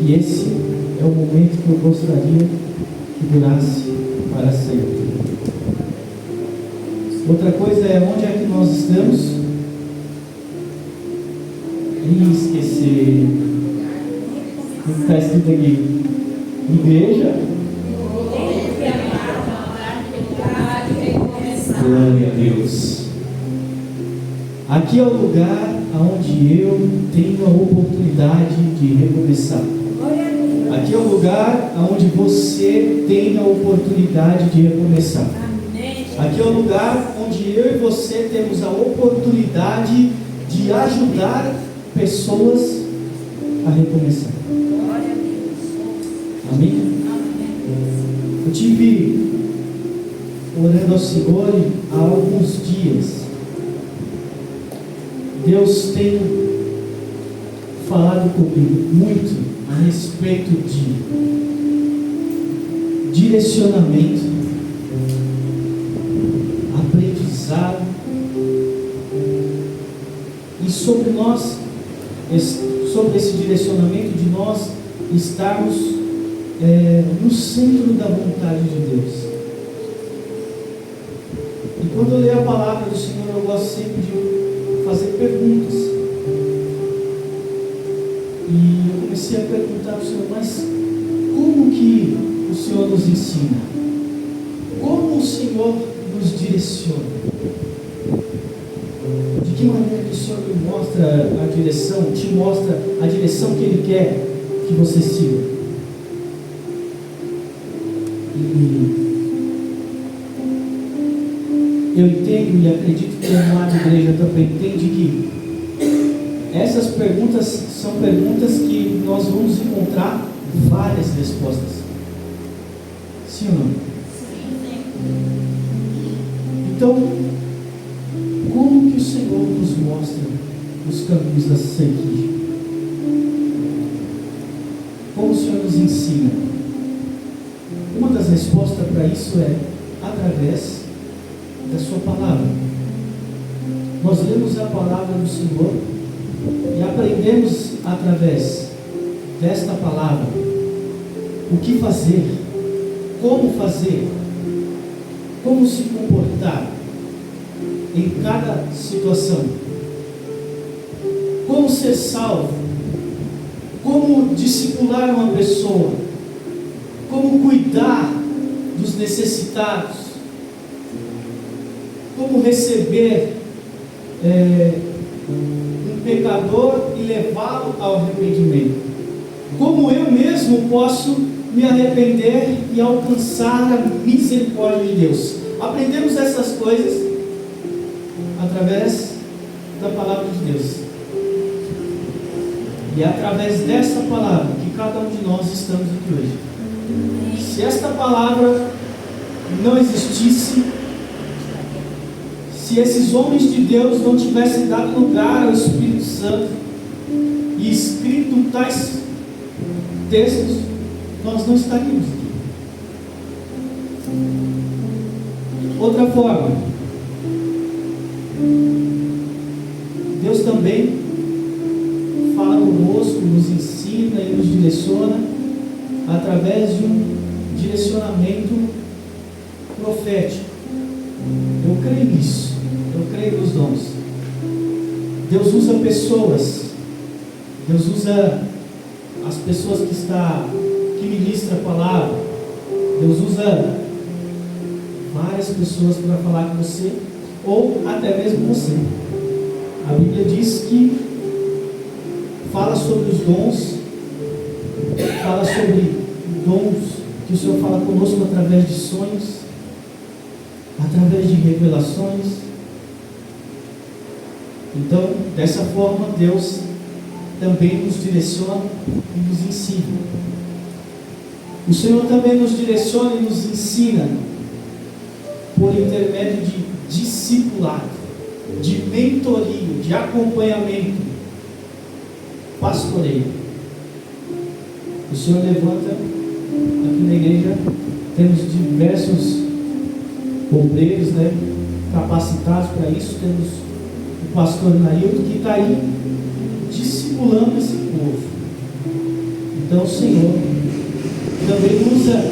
E esse é o momento que eu gostaria que durasse para sempre. Outra coisa é onde é que nós estamos. E esquecer o que está escrito aqui: igreja. Glória a Deus. Aqui é o lugar onde eu tenho a oportunidade de recomeçar. Aqui é o lugar onde você tem a oportunidade de recomeçar. Aqui é o lugar onde eu e você temos a oportunidade de ajudar pessoas a recomeçar. Amém? Eu tive orando ao Senhor há alguns dias. Deus tem falado comigo muito a respeito de direcionamento, aprendizado e sobre nós, sobre esse direcionamento de nós estarmos no centro da vontade de Deus. E quando eu leio a palavra do Senhor, eu gosto sempre de fazer perguntas. E eu comecei a perguntar para o Senhor: mas como que o Senhor nos ensina? Como o Senhor nos direciona? De que maneira que o Senhor me mostra a direção, te mostra a direção que Ele quer que você siga? E eu entendo e acredito que a amada igreja também entende que essas perguntas são perguntas que nós vamos encontrar várias respostas. Sim ou não? Então, como que o Senhor nos mostra os caminhos a seguir? Como o Senhor nos ensina? Uma das respostas para isso é através da sua palavra. Nós lemos a palavra do Senhor e aprendemos através desta palavra o que fazer, como se comportar em cada situação, como ser salvo, como discipular uma pessoa, como cuidar dos necessitados, como receber um pecador e levá-lo ao arrependimento, como eu mesmo posso me arrepender e alcançar a misericórdia de Deus. Aprendemos essas coisas através da palavra de Deus, e é através dessa palavra que cada um de nós estamos aqui hoje. Se esta palavra não existisse, se esses homens de Deus não tivessem dado lugar ao Espírito Santo e escrito tais textos, nós não estaríamos aqui. Outra forma, Deus também fala conosco, nos ensina e nos direciona através de um direcionamento profético. Eu creio nisso, eu creio nos dons. Deus usa pessoas, Deus usa as pessoas que ministram a palavra, Deus usa várias pessoas para falar com você, ou até mesmo você. A Bíblia diz que fala sobre os dons, fala sobre dons que o Senhor fala conosco através de sonhos, através de revelações. Então, dessa forma, Deus também nos direciona e nos ensina. O Senhor também nos direciona e nos ensina por intermédio de discipulado, de mentoria, de acompanhamento, pastoreio. O Senhor levanta aqui na igreja, temos diversos obreiros, capacitados para isso. Temos o pastor Nailton, que está aí discipulando esse povo. Então o Senhor também usa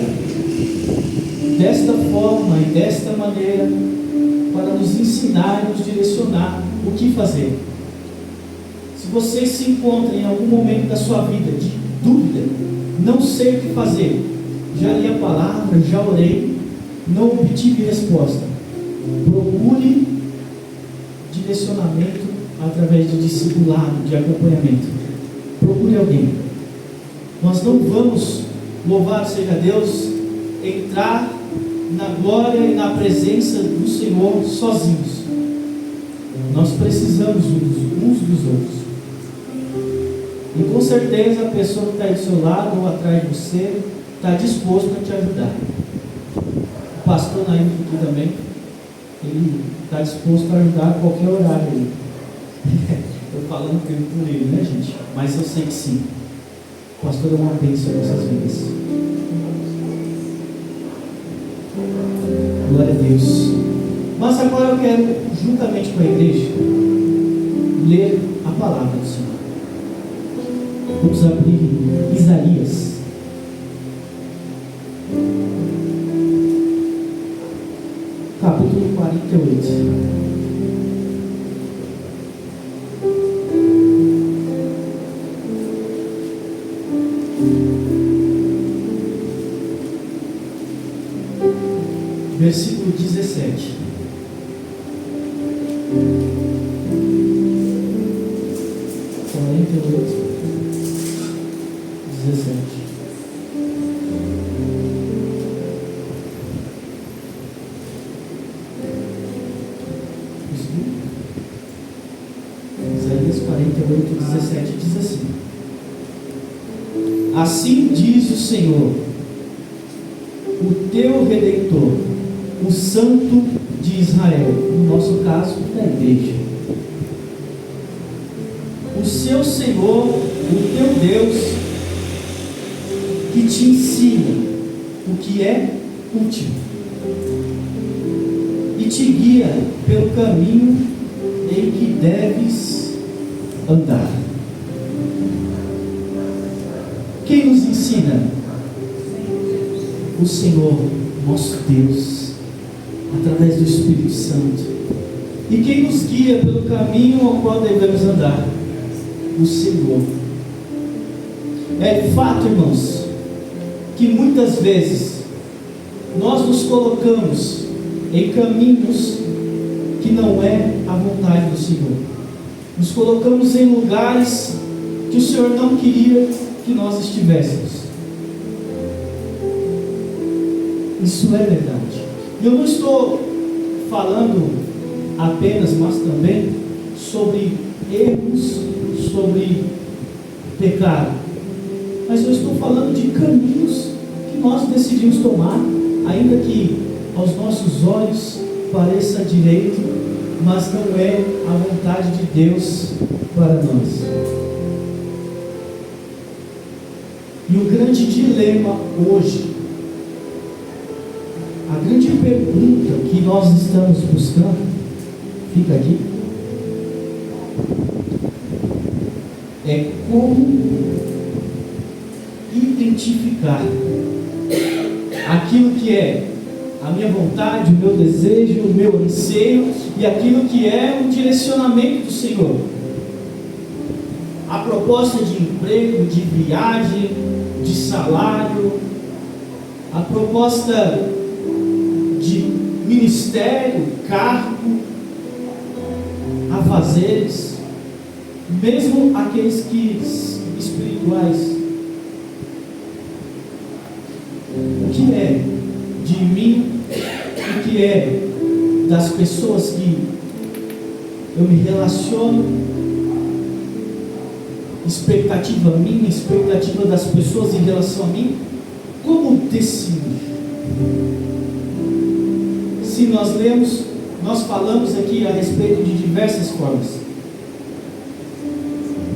desta forma e desta maneira para nos ensinar e nos direcionar o que fazer. Se você se encontra em algum momento da sua vida de dúvida, não sei o que fazer, já li a palavra, já orei, não obtive resposta, procure direcionamento através de discipulado, de acompanhamento. Procure alguém. Nós não vamos, louvado seja Deus, entrar na glória e na presença do Senhor sozinhos. Nós precisamos uns dos outros. E com certeza a pessoa que está aí do seu lado ou atrás de você está disposto a te ajudar. O pastor Naim aqui também, ele está disposto a ajudar a qualquer horário aí. Estou falando por ele, né, gente? Mas eu sei que sim. O pastor é uma bênção nessas vidas. Glória a Deus. Mas agora eu quero, juntamente com a igreja, ler a palavra do Senhor. Vamos abrir Isaías. Capítulo 48. Versículo 17. Isaías 48, 17 diz assim: Assim diz o Senhor, o teu Redentor, o Santo de Israel, no nosso caso, da igreja. O seu Senhor, o teu Deus, que te ensina o que é útil e te guia pelo caminho em que deves andar. Quem nos ensina? O Senhor, nosso Deus, através do Espírito Santo. E quem nos guia pelo caminho ao qual devemos andar? O Senhor. É fato, irmãos, que muitas vezes nós nos colocamos em caminhos que não é a vontade do Senhor. Nos colocamos em lugares que o Senhor não queria que nós estivéssemos. Isso é verdade. Eu não estou falando apenas, mas também sobre erros, sobre pecado. Mas eu estou falando de caminhos que nós decidimos tomar, ainda que aos nossos olhos pareça direito, mas não é a vontade de Deus para nós. E o grande dilema hoje, a grande pergunta que nós estamos buscando, fica aqui, é como identificar aquilo que é a minha vontade, o meu desejo, o meu anseio e aquilo que é o direcionamento do Senhor. A proposta de emprego, de viagem, de salário, a proposta de ministério, cargo, afazeres, mesmo aqueles que espirituais. O que é de mim, o que é das pessoas que eu me relaciono, expectativa minha, expectativa das pessoas em relação a mim, como decidir? Se nós lemos, nós falamos aqui a respeito de diversas formas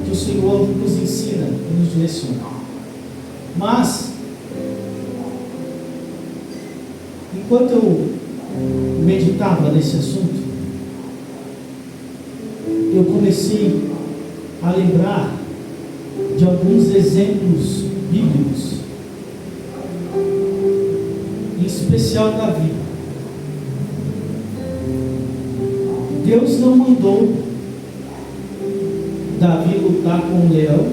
que o Senhor nos ensina e nos direciona. Mas, enquanto eu meditava nesse assunto, eu comecei a lembrar de alguns exemplos bíblicos, em especial Davi. Deus não mandou Davi lutar com o leão.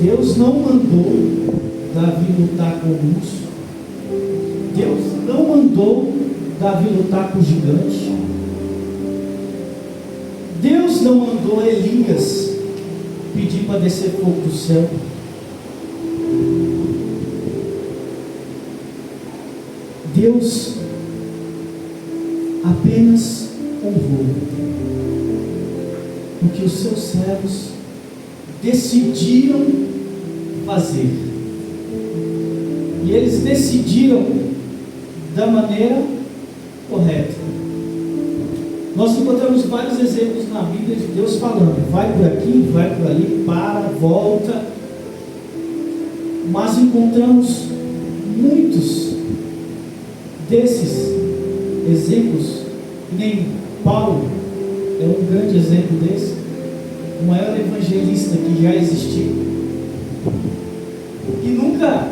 Deus não mandou Davi lutar com o urso. Deus não mandou Davi lutar com o gigante. Deus não mandou Elias pedir para descer fogo do céu. Deus apenas honrou o que os seus servos decidiram fazer. E eles decidiram da maneira correta. Nós encontramos vários exemplos na Bíblia de Deus falando: vai por aqui, vai por ali, para, volta. Mas encontramos muitos desses exemplos, nem Paulo é um grande exemplo desse, o maior evangelista que já existiu, e nunca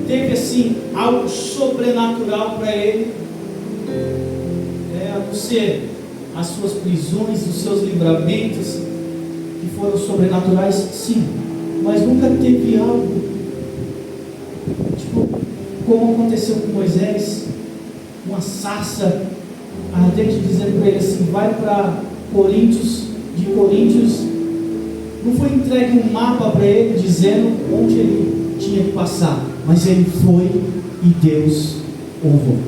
teve assim algo sobrenatural para ele, a não ser as suas prisões, os seus livramentos que foram sobrenaturais, sim, mas nunca teve algo tipo como aconteceu com Moisés, uma sarça ardente dizendo para ele assim: vai para Coríntios. De Coríntios não foi entregue um mapa para ele dizendo onde ele tinha que passar, mas ele foi e Deus honrou.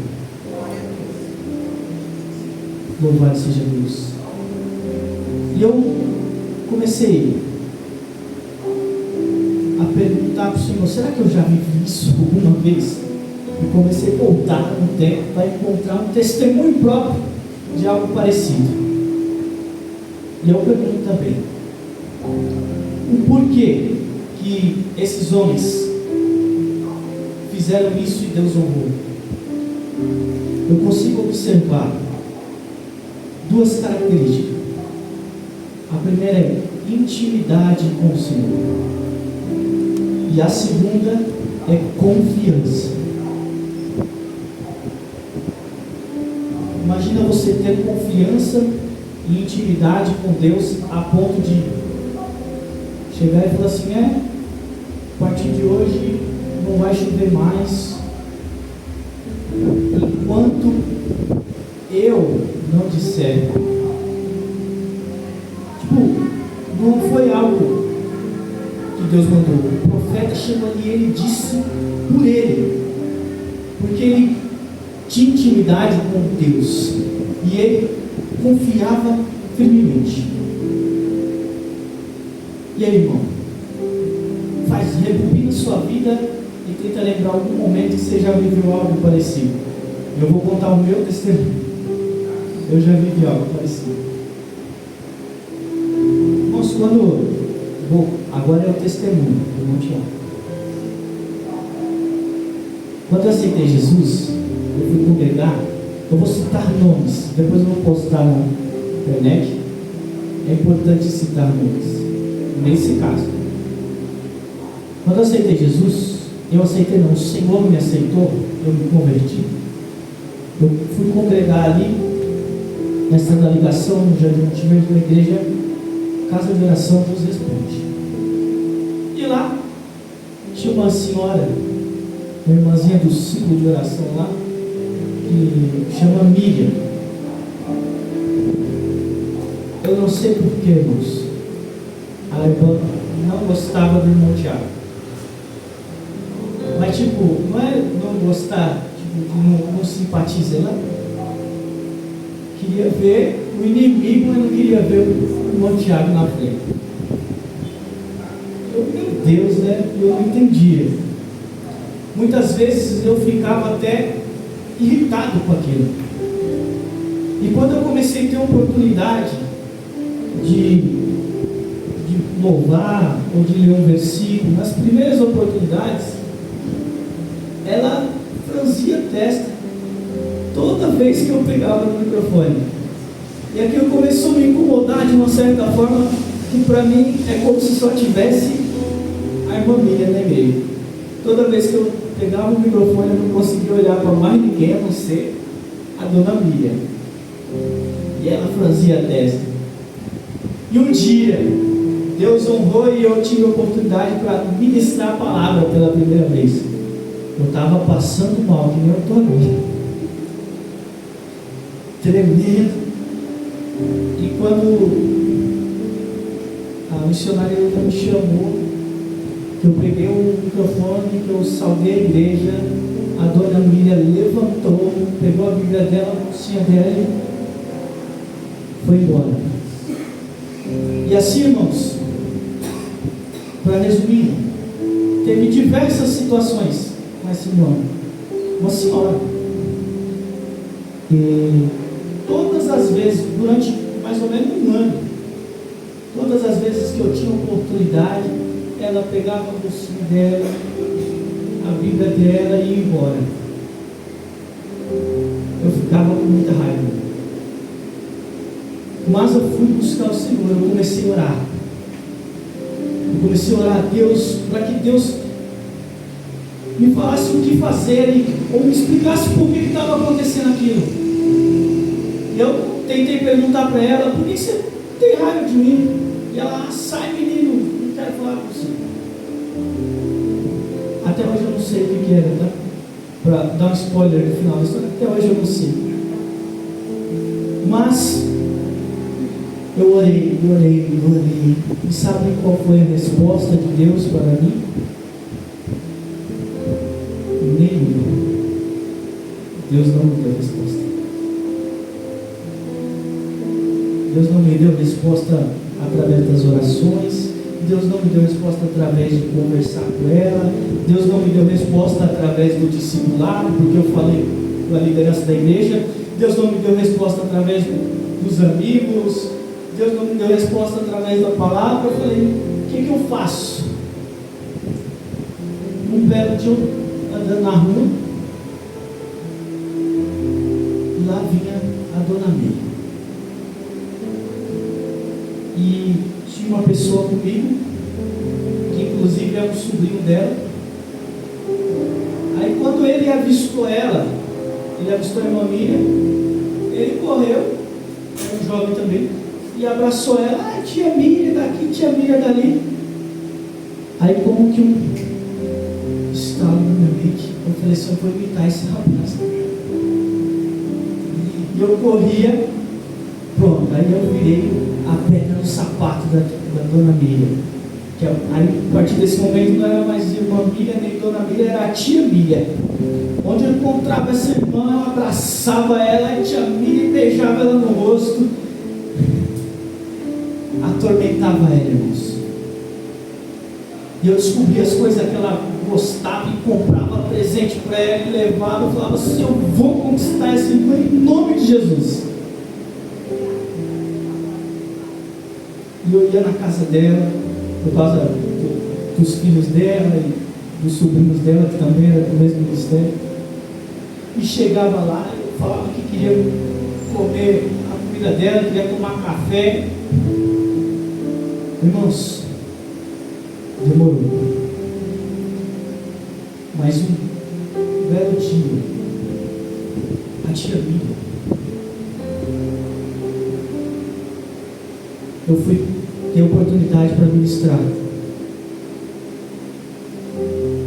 Louvado seja Deus. E eu comecei a perguntar para o Senhor: será que eu já vivi isso alguma vez? E comecei a voltar no tempo para encontrar um testemunho próprio de algo parecido. E eu pergunto também: o porquê que esses homens fizeram isso e Deus honrou? Eu consigo observar duas características. A primeira é intimidade com o Senhor, e a segunda é confiança. Imagina você ter confiança e intimidade com Deus a ponto de chegar e falar assim: a partir de hoje não vai chover mais enquanto eu não disser. Não foi algo que Deus mandou. O profeta chegou ali e ele disse por ele, porque ele tinha intimidade com Deus e ele confiava firmemente. E aí, irmão, rebobina sua vida e tenta lembrar algum momento que você já viveu algo parecido. Eu vou contar o meu testemunho. Eu já vivi algo parecido. Irmãos, agora é o testemunho do Monte Alto. Quando eu aceitei Jesus, eu fui congregar. Eu vou citar nomes, depois eu vou postar na internet. É importante citar nomes nesse caso. Quando eu aceitei Jesus, o Senhor me aceitou, eu me converti. Eu fui congregar ali nessa da ligação no Jardim Monte da igreja Casa de Oração Deus Responde. E lá tinha uma senhora, uma irmãzinha do ciclo de oração lá, que chama Miriam. Eu não sei porquê, irmãos, a irmã não gostava do irmão Tiago. Mas não é não gostar, não simpatiza. Ela queria ver o inimigo, mas não queria ver o irmão Tiago na frente. Meu Deus, né? Eu não entendia. Muitas vezes eu ficava até irritado com aquilo. E quando eu comecei a ter a oportunidade de louvar ou de ler um versículo, nas primeiras oportunidades, ela franzia a testa toda vez que eu pegava no microfone. E aquilo começou a me incomodar de uma certa forma, que para mim é como se só tivesse irmã Miriam na igreja. Toda vez que eu pegava o microfone, eu não conseguia olhar para mais ninguém a não ser a dona Miriam. E ela franzia a testa. E um dia, Deus honrou e eu tive a oportunidade para ministrar a palavra pela primeira vez. Eu estava passando mal, que nem eu estou agora. Tremendo. E quando a missionária me chamou, eu peguei o microfone, que eu saudei a igreja, a dona Miriam levantou, pegou a Bíblia dela, a bolsinha dela e foi embora. E assim, irmãos, para resumir, teve diversas situações com essa irmã, uma senhora. E todas as vezes, durante mais ou menos um ano, todas as vezes que eu tinha oportunidade, ela pegava a bolsinha dela, a Bíblia dela e ia embora. Eu ficava com muita raiva. Mas eu fui buscar o Senhor, eu comecei a orar. Eu comecei a orar a Deus, para que Deus me falasse o que fazer, ou me explicasse por que estava acontecendo aquilo. E eu tentei perguntar para ela, por que você tem raiva de mim? E ela, sai menino, não quero falar com você. Até hoje eu não sei o que era, tá? Para dar um spoiler no final da história, até hoje eu não sei. Mas eu orei. E sabe qual foi a resposta de Deus para mim? Nenhuma. Deus não me deu resposta. Deus não me deu resposta através das orações. Deus não me deu resposta através de conversar com ela. Deus não me deu resposta através do discipulado, porque eu falei com a liderança da igreja. Deus não me deu resposta através dos amigos. Deus não me deu resposta através da palavra. Eu falei, o que eu faço? Um belo dia, andando na rua, e lá vinha a dona Miriam. E tinha uma pessoa comigo, que inclusive é um sobrinho dela. Aí quando ele avistou ela, ele avistou a irmã Miriam, ele correu, era um jovem também, e abraçou ela, tia Miriam daqui, tia Miriam dali. Aí como que um estalo na minha mente, eu falei assim, eu vou imitar esse rapaz. E eu corria, pronto, aí eu virei a pedra no sapato da dona Miriam. Aí a partir desse momento não era mais irmã Miriam, nem dona Miriam, era a tia Miriam. Onde eu encontrava essa irmã, eu abraçava ela, e tia Miriam beijava ela no rosto. Atormentava ela, irmãos. E eu descobri as coisas que ela gostava e comprava presente para ela e levava. Eu falava assim, eu vou conquistar essa irmã em nome de Jesus. E eu ia na casa dela, por causa dos filhos dela e dos sobrinhos dela, que também era do mesmo ministério. E chegava lá, eu falava que queria comer a comida dela, queria tomar café. Irmãos, demorou. Mas um belo dia, a tia Miriam, eu fui ter oportunidade para ministrar.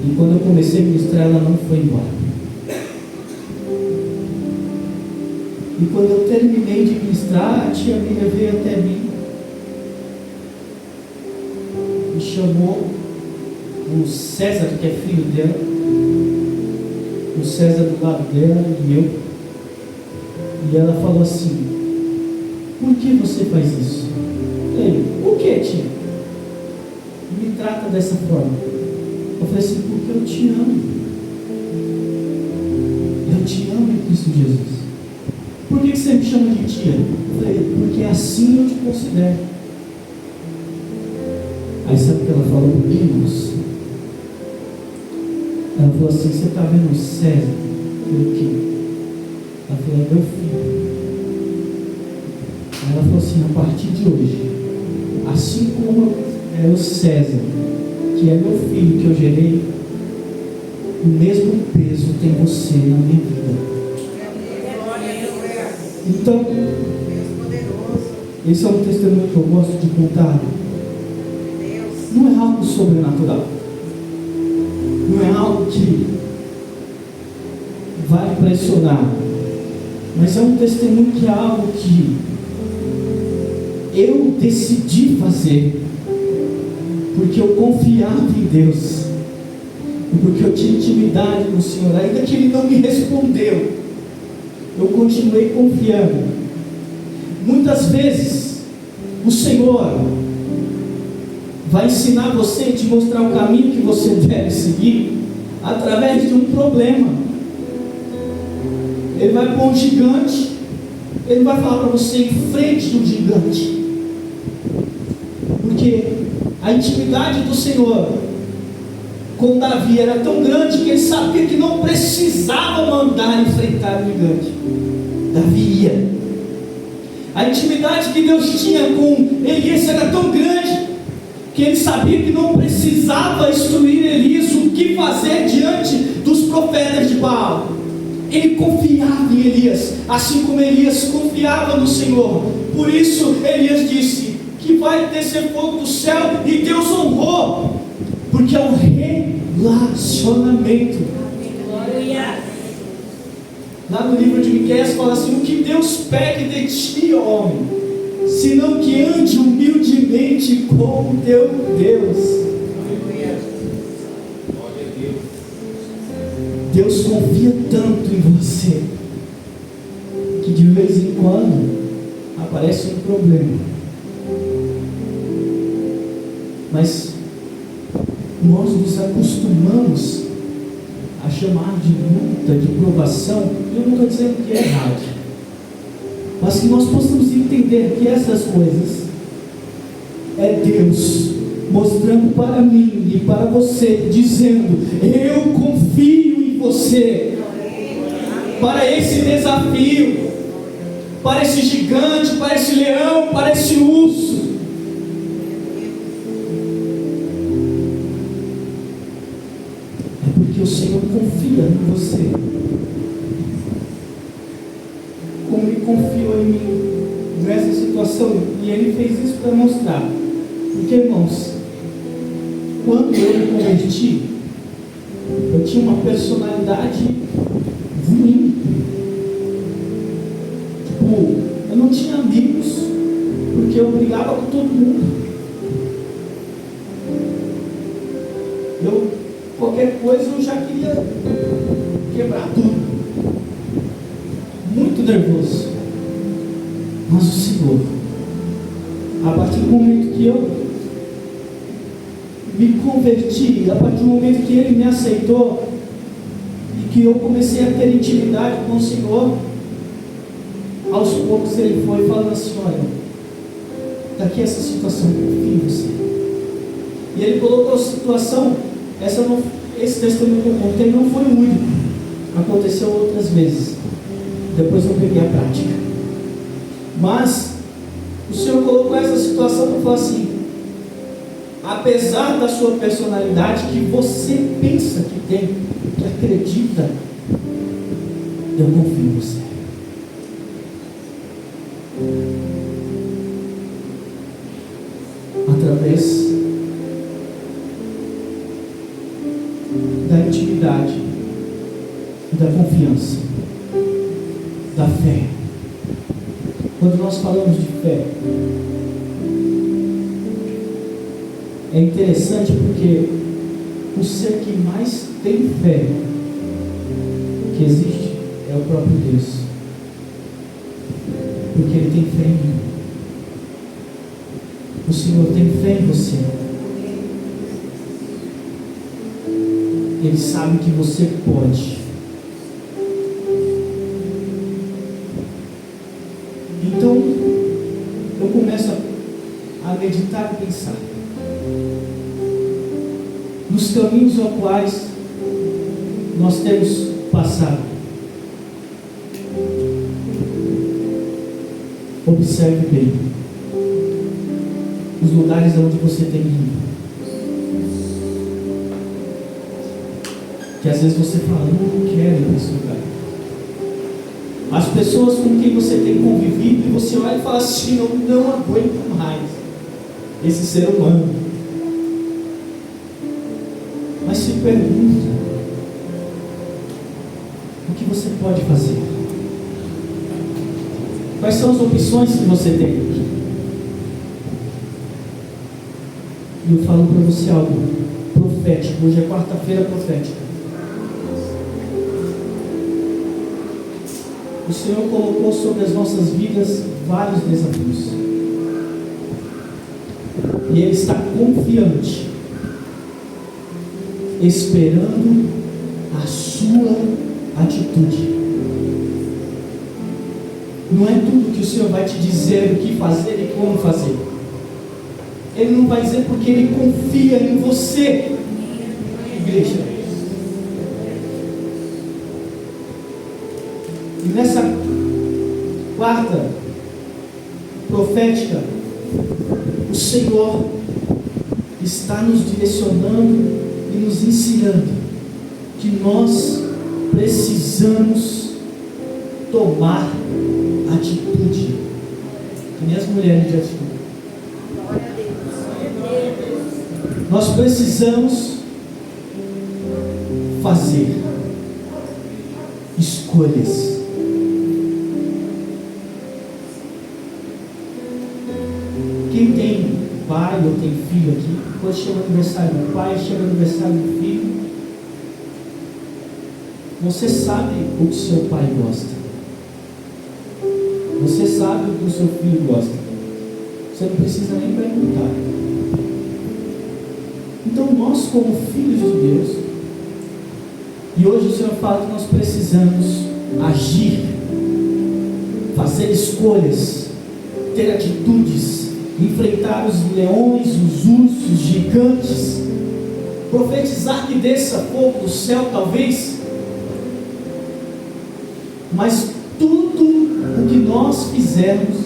E quando eu comecei a ministrar, ela não foi embora. E quando eu terminei de ministrar, a tia Miriam veio até mim, me chamou, o César, que é filho dela, o César do lado dela e eu, e ela falou assim, por que você faz isso? Ele, por que, tia? Me trata dessa forma. Eu falei assim, porque eu te amo. Eu te amo em Cristo Jesus. Por que você me chama de tia? Eu falei, porque assim eu te considero. Aí sabe o que ela falou para mim, irmãos? Ela falou assim, você está vendo o César? Eu falei, o quê? Ela falou, é meu filho. Aí ela falou assim, a partir de hoje, assim como é o César, que é meu filho que eu gerei, o mesmo peso tem você na minha vida. Então, esse é um testemunho que eu gosto de contar. Não é algo sobrenatural, não é algo que vai impressionar, mas é um testemunho que é algo que eu decidi fazer, porque eu confiava em Deus, e porque eu tinha intimidade com o Senhor. Ainda que Ele não me respondeu, eu continuei confiando. Muitas vezes o Senhor vai ensinar você e te mostrar o caminho que você deve seguir através de um problema. Ele vai pôr um gigante, Ele vai falar para você: enfrente do gigante, porque a intimidade do Senhor com Davi era tão grande que ele sabia que não precisava mandar enfrentar o gigante. Davi ia. A intimidade que Deus tinha com Elias era tão grande que ele sabia que não precisava instruir Elias o que fazer diante dos profetas de Baal. Ele confiava em Elias, assim como Elias confiava no Senhor. Por isso Elias disse que vai descer fogo do céu, e Deus honrou, porque é um relacionamento. Lá no livro de Miqueias fala assim: o que Deus pede de ti, homem, senão que ande humildemente com o teu Deus. Deus confia tanto em você que de vez em quando aparece um problema, mas nós nos acostumamos a chamar de luta, de provação. E eu não estou dizendo que é errado, mas que nós possamos entender que essas coisas é Deus mostrando para mim e para você, dizendo: eu confio em você para esse desafio, para esse gigante, para esse leão, para esse urso. É porque o Senhor confia em você, como Ele confiou em mim nessa situação, e Ele fez isso para mostrar. Porque, irmãos, quando eu me converti, eu tinha uma personalidade ruim. Tipo, eu não tinha amigos, porque eu brigava com todo mundo. Qualquer coisa eu já queria quebrar tudo. Muito nervoso. Mas o Senhor, a partir do momento que eu me converti, a partir do momento que Ele me aceitou e que eu comecei a ter intimidade com o Senhor, aos poucos Ele foi falando assim: olha, daqui essa situação, confia em você. E Ele colocou a situação. Esse testemunho que eu contei não foi o único, aconteceu outras vezes. Depois eu peguei a prática, mas o Senhor colocou essa situação para falar assim: apesar da sua personalidade que você pensa que tem, que acredita, eu confio em você. Através da intimidade, da confiança, da fé. Quando nós falamos de fé, é interessante porque o ser que mais tem fé que existe é o próprio Deus, porque Ele tem fé em mim. O Senhor tem fé em você. Ele sabe que você pode. Então, eu começo a meditar e pensar nos caminhos aos quais nós temos passado. Observe bem os lugares onde você tem ido. que às vezes você fala, não quero ir nesse lugar. As pessoas com quem você tem convivido, e você olha e fala assim, eu não aguento mais esse ser humano. Mas se pergunta, o que você pode fazer? Quais são as opções que você tem? E eu falo para você algo profético. Hoje é quarta-feira profética. O Senhor colocou sobre as nossas vidas vários desafios. E Ele está confiante, esperando a sua atitude. Não é tudo que o Senhor vai te dizer o que fazer e como fazer. Ele não vai dizer porque Ele confia em você, igreja. E nessa quarta profética, o Senhor está nos direcionando e nos ensinando que nós precisamos tomar atitude, que nem as mulheres de atitude. Nós precisamos fazer escolhas. Quem tem pai ou tem filho aqui, quando chega o aniversário do pai, chega o aniversário do filho, você sabe o que seu pai gosta. Você sabe o que o seu filho gosta. Você não precisa nem perguntar. Então nós, como filhos de Deus, e hoje o Senhor fala que nós precisamos agir, fazer escolhas, ter atitudes, enfrentar os leões, os ursos, os gigantes, profetizar que desça fogo do céu talvez, mas tudo o que nós fizermos,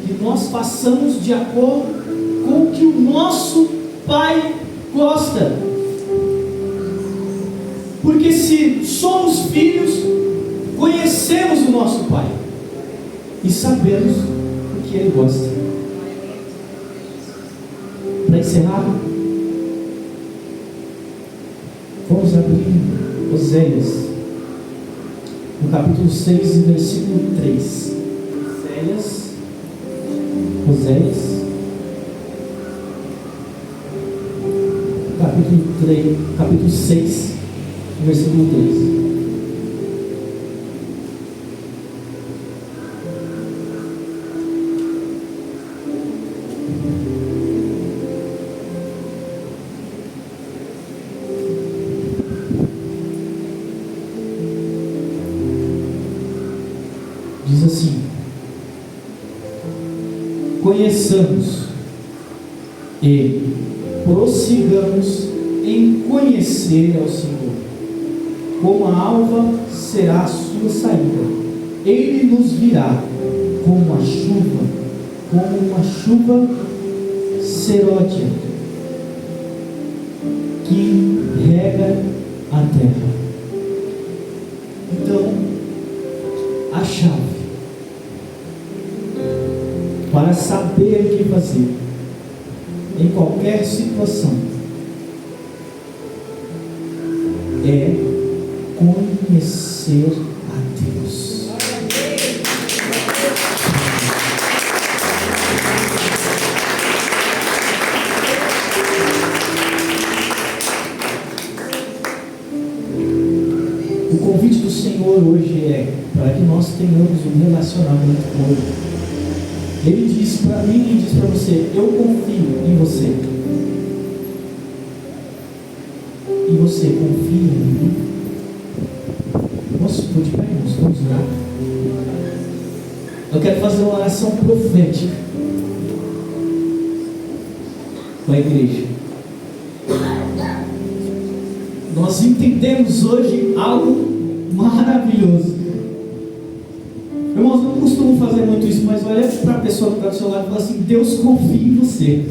que nós façamos de acordo com o que o nosso Pai gosta. Porque se somos filhos, conhecemos o nosso Pai e sabemos o que Ele gosta. Para encerrar, vamos abrir Oséias, no capítulo 6, versículo 3. Oséias, capítulo 6, versículo 3. Diz assim: conheçamos e prossigamos em conhecer ao Senhor. Como a alva será a sua saída, Ele nos virá como uma chuva seródia que rega a terra. Então, a chave para saber o que fazer em qualquer situação é conhecer a Deus. O convite do Senhor hoje é para que nós tenhamos um relacionamento com Ele. Ele diz para mim e diz para você: eu confio em você. E você confia em mim? Nossa, estou de pé, irmãos, vamos orar. Eu quero fazer uma oração profética com a igreja. Nós entendemos hoje algo maravilhoso. Irmãos, não costumo fazer muito isso, mas olha para a pessoa que está do seu lado e fala assim: Deus confia em você.